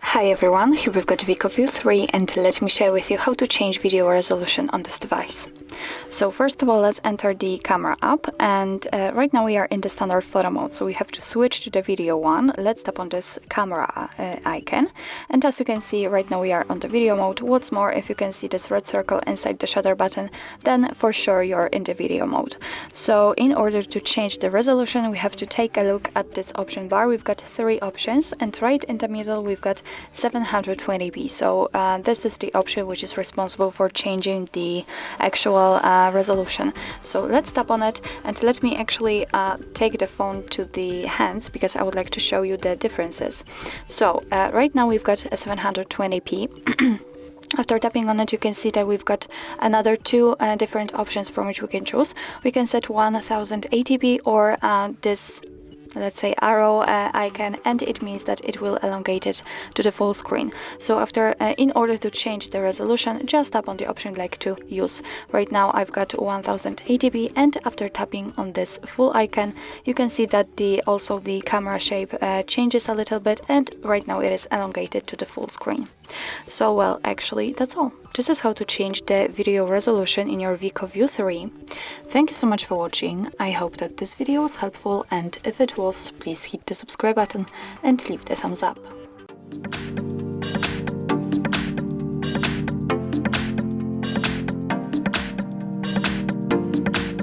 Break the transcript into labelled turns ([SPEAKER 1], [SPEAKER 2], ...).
[SPEAKER 1] Hi everyone, here we've got WIKO View 3 and let me share with you how to change video resolution on this device. So first of all, let's enter the camera app, and right now we are in the standard photo mode, so we have to switch to the video one. Let's tap on this camera icon, and as you can see right now we are on the video mode. What's more, if you can see this red circle inside the shutter button, then for sure you're in the video mode. So in order to change the resolution, we have to take a look at this option bar. We've got three options, and right in the middle we've got 720p. So this is the option which is responsible for changing the actual resolution. So let's tap on it, and let me actually take the phone to the hands because I would like to show you the differences. So right now we've got a 720p. After tapping on it, you can see that we've got another two different options from which we can choose. We can set 1080p or this, let's say, arrow icon, and it means that it will elongate it to the full screen. So after in order to change the resolution, just tap on the option like to use. Right now I've got 1080p, and after tapping on this full icon, you can see that also the camera shape changes a little bit, and right now it is elongated to the full screen. So well, actually that's all. This is how to change the video resolution in your WIKO View 3. Thank you so much for watching. I hope that this video was helpful, and if it was, please hit the subscribe button and leave the thumbs up.